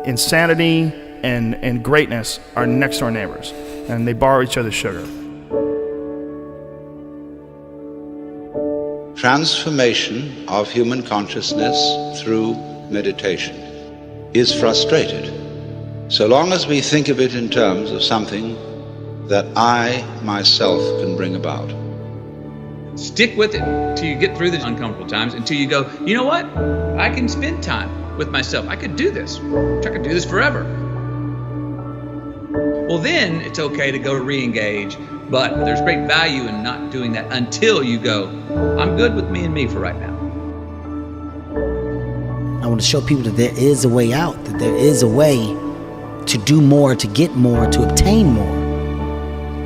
Insanity and greatness are next door neighbors, and they borrow each other's sugar. Transformation of human consciousness through meditation is frustrated so long as we think of it in terms of something that I myself can bring about. Stick with it until you get through the uncomfortable times, until you go, you know what? I can spend time with myself. I could do this. I could do this forever. Well, then it's okay to go re-engage, but there's great value in not doing that until you go, I'm good with me and me for right now. I want to show people that there is a way out, that there is a way to do more, to get more, to obtain more.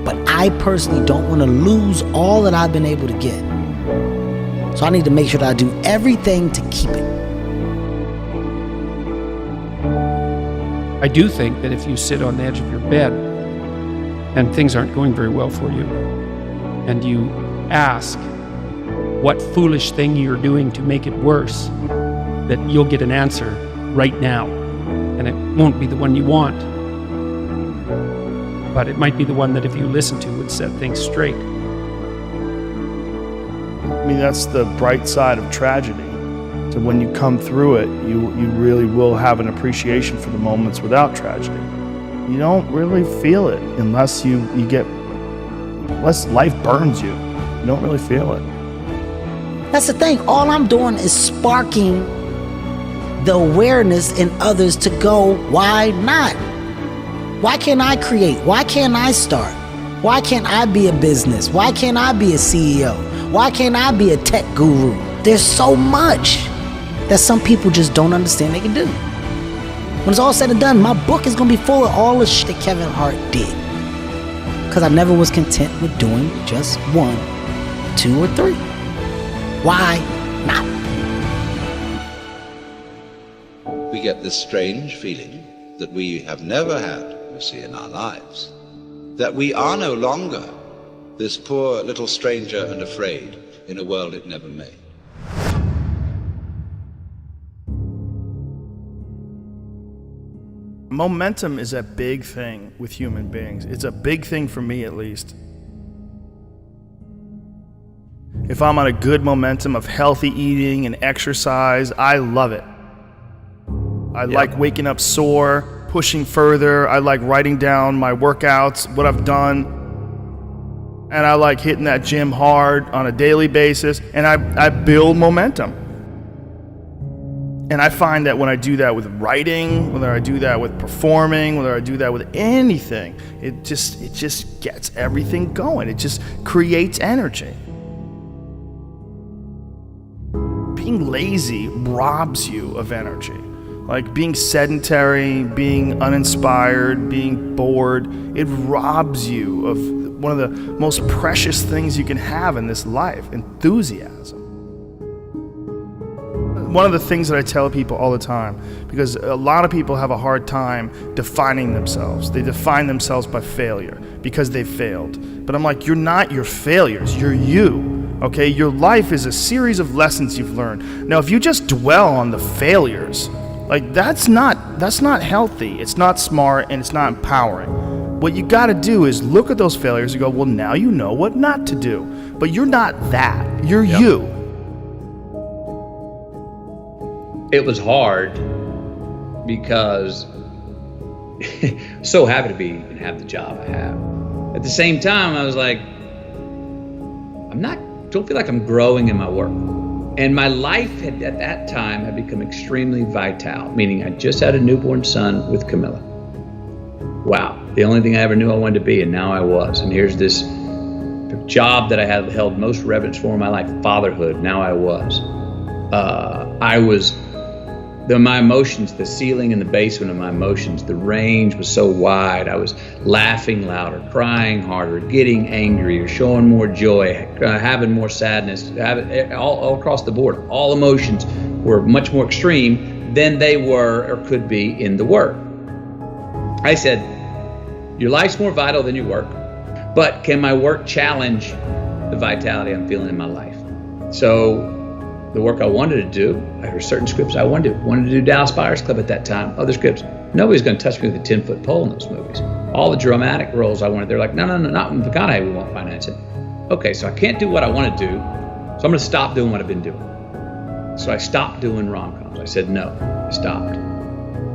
But I personally don't want to lose all that I've been able to get. So I need to make sure that I do everything to keep it. I do think that if you sit on the edge of your bed and things aren't going very well for you, and you ask what foolish thing you're doing to make it worse, that you'll get an answer right now. And it won't be the one you want, but it might be the one that if you listen to would set things straight. I mean, that's the bright side of tragedy. So when you come through it, you really will have an appreciation for the moments without tragedy. You don't really feel it unless unless life burns you. You don't really feel it. That's the thing. All I'm doing is sparking the awareness in others to go, why not? Why can't I create? Why can't I start? Why can't I be a business? Why can't I be a CEO? Why can't I be a tech guru? There's so much that some people just don't understand they can do. When it's all said and done, my book is gonna be full of all the shit that Kevin Hart did. Because I never was content with doing just 1, 2, or 3. Why not? We get this strange feeling that we have never had, you see, in our lives, that we are no longer this poor little stranger and afraid in a world it never made. Momentum is a big thing with human beings. It's a big thing for me, at least. If I'm on a good momentum of healthy eating and exercise, I love it. I like waking up sore, pushing further. I like writing down my workouts, what I've done. And I like hitting that gym hard on a daily basis. And I build momentum. And I find that when I do that with writing, whether I do that with performing, whether I do that with anything, it just gets everything going. It just creates energy. Being lazy robs you of energy. Like being sedentary, being uninspired, being bored, it robs you of one of the most precious things you can have in this life, enthusiasm. One of the things that I tell people all the time, because a lot of people have a hard time defining themselves. They define themselves by failure because they failed. But I'm like, you're not your failures, you're you. Okay, your life is a series of lessons you've learned. Now, if you just dwell on the failures, like that's not healthy, it's not smart, and it's not empowering. What you gotta do is look at those failures and go, well, now you know what not to do. But you're not that, you're you. It was hard because so happy to be and have the job I have. At the same time, I was like, don't feel like I'm growing in my work. And my life at that time had become extremely vital, meaning I just had a newborn son with Camilla. Wow, the only thing I ever knew I wanted to be, and now I was. And here's this job that I had held most reverence for in my life, fatherhood, now I was. My emotions, the ceiling and the basement of my emotions, the range was so wide. I was laughing louder, crying harder, getting angrier, showing more joy, having more sadness, all across the board. All emotions were much more extreme than they were or could be in the work. I said, your life's more vital than your work, but can my work challenge the vitality I'm feeling in my life? So the work I wanted to do. There were certain scripts I wanted to do Dallas Buyers Club at that time, other scripts. Nobody's going to touch me with a 10-foot pole in those movies. All the dramatic roles I wanted, they're like, no, not in McConaughey, we won't finance it. Okay, so I can't do what I want to do, so I'm going to stop doing what I've been doing. So I stopped doing rom-coms. I said no, I stopped.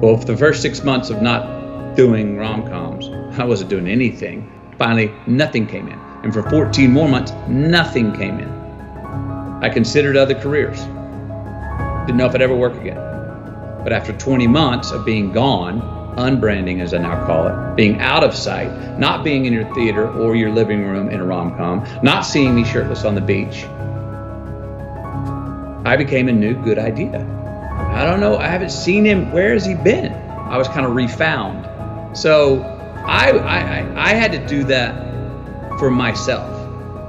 Well, for the first 6 months of not doing rom-coms, I wasn't doing anything. Finally, nothing came in. And for 14 more months, nothing came in. I considered other careers. Didn't know if I'd ever work again. But after 20 months of being gone, unbranding as I now call it, being out of sight, not being in your theater or your living room in a rom-com, not seeing me shirtless on the beach, I became a new good idea. I don't know, I haven't seen him, where has he been? I was kind of refound. So I had to do that for myself.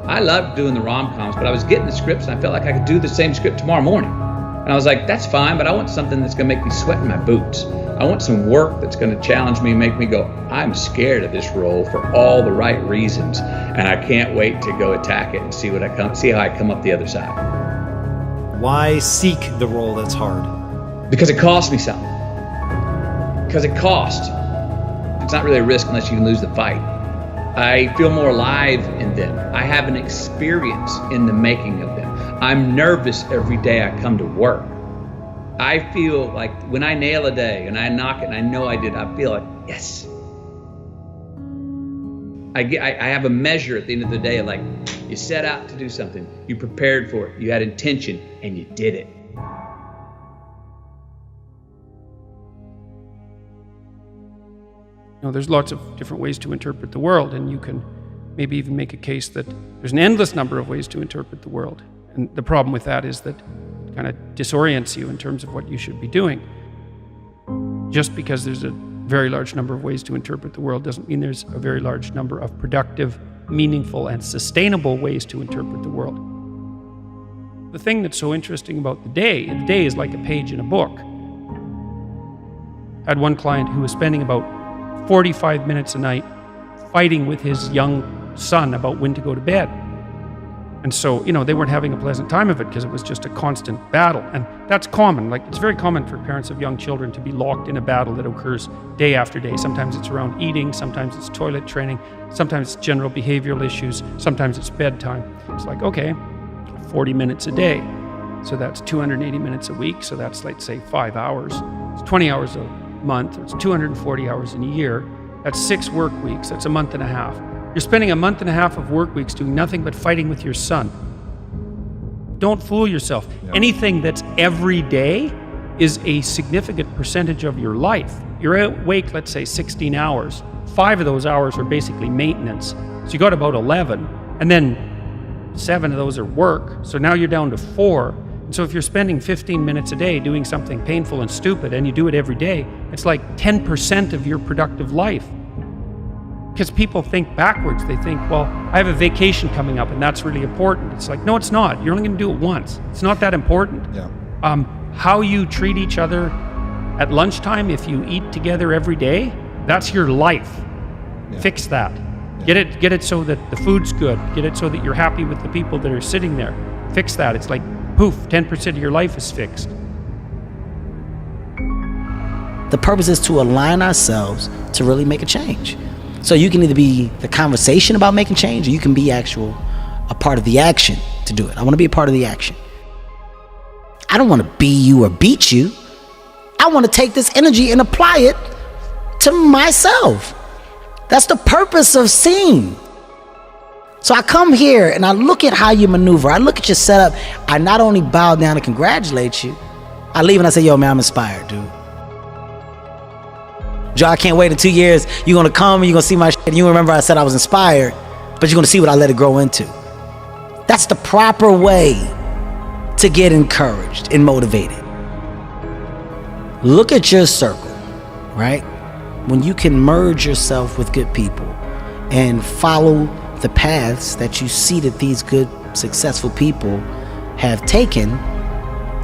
I loved doing the rom-coms, but I was getting the scripts and I felt like I could do the same script tomorrow morning. And I was like, that's fine, but I want something that's gonna make me sweat in my boots. I want some work that's gonna challenge me and make me go, I'm scared of this role for all the right reasons. And I can't wait to go attack it and see how I come up the other side. Why seek the role that's hard? Because it costs me something. Because it costs. It's not really a risk unless you can lose the fight. I feel more alive in them. I have an experience in the making of them. I'm nervous every day I come to work. I feel like when I nail a day and I knock it and I know I did, I feel like, yes. I have a measure at the end of the day, like you set out to do something, you prepared for it, you had intention, and you did it. You know, there's lots of different ways to interpret the world, and you can maybe even make a case that there's an endless number of ways to interpret the world. And the problem with that is that it kind of disorients you in terms of what you should be doing. Just because there's a very large number of ways to interpret the world doesn't mean there's a very large number of productive, meaningful, and sustainable ways to interpret the world. The thing that's so interesting about the day is like a page in a book. I had one client who was spending about 45 minutes a night fighting with his young son about when to go to bed. And so, you know, they weren't having a pleasant time of it because it was just a constant battle. And that's common. Like, it's very common for parents of young children to be locked in a battle that occurs day after day. Sometimes it's around eating, sometimes it's toilet training, sometimes it's general behavioral issues, sometimes it's bedtime. It's like, okay, 40 minutes a day. So that's 280 minutes a week. So that's, let's say, 5 hours. It's 20 hours a month. It's 240 hours in a year. That's 6 work weeks. That's a month and a half. You're spending a month and a half of work weeks doing nothing but fighting with your son. Don't fool yourself. Yeah. Anything that's every day is a significant percentage of your life. You're awake, let's say, 16 hours. 5 of those hours are basically maintenance. So you got about 11, and then 7 of those are work. So now you're down to 4. And so if you're spending 15 minutes a day doing something painful and stupid, and you do it every day, it's like 10% of your productive life. Because people think backwards. They think, well, I have a vacation coming up and that's really important. It's like, no, it's not. You're only going to do it once. It's not that important. Yeah. How you treat each other at lunchtime, if you eat together every day, that's your life. Yeah. Fix that. Yeah. Get it so that the food's good. Get it so that you're happy with the people that are sitting there. Fix that. It's like, poof, 10% of your life is fixed. The purpose is to align ourselves to really make a change. So you can either be the conversation about making change, or you can be a part of the action to do it. I want to be a part of the action. I don't want to be you or beat you. I want to take this energy and apply it to myself. That's the purpose of seeing. So I come here and I look at how you maneuver. I look at your setup. I not only bow down and congratulate you, I leave and I say, yo, man, I'm inspired, dude. Joe, I can't wait in 2 years. You're going to come and you're going to see my shit. And you remember I said I was inspired, but you're going to see what I let it grow into. That's the proper way to get encouraged and motivated. Look at your circle, right? When you can merge yourself with good people and follow the paths that you see that these good, successful people have taken,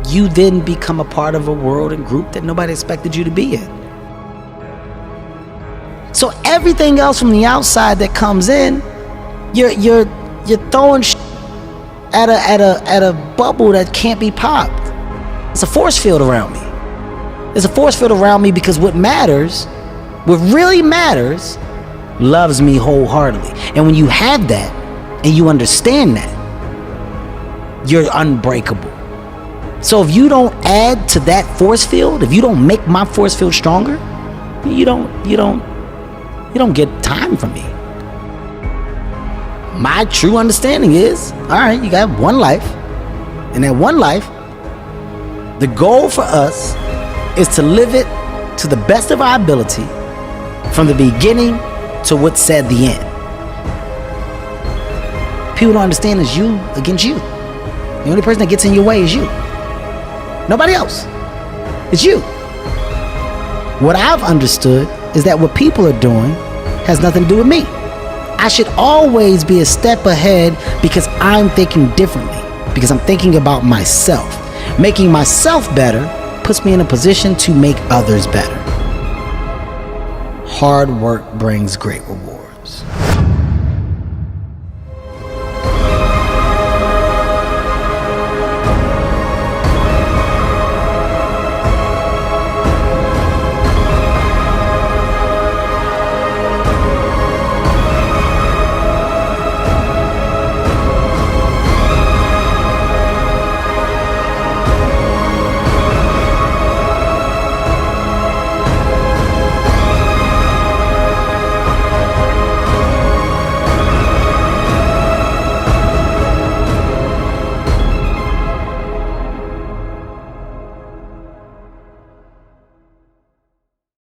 you then become a part of a world and group that nobody expected you to be in. So everything else from the outside that comes in, you're throwing at a bubble that can't be popped. It's a force field around me. There's a force field around me because what really matters, loves me wholeheartedly. And when you have that and you understand that, you're unbreakable. So if you don't add to that force field, if you don't make my force field stronger, you don't get time from me. My true understanding is, all right, you got one life, and that one life, the goal for us is to live it to the best of our ability from the beginning to what's said the end. People don't understand it's you against you. The only person that gets in your way is you. Nobody else. It's you. What I've understood is that what people are doing has nothing to do with me. I should always be a step ahead because I'm thinking differently, because I'm thinking about myself. Making myself better puts me in a position to make others better. Hard work brings great reward.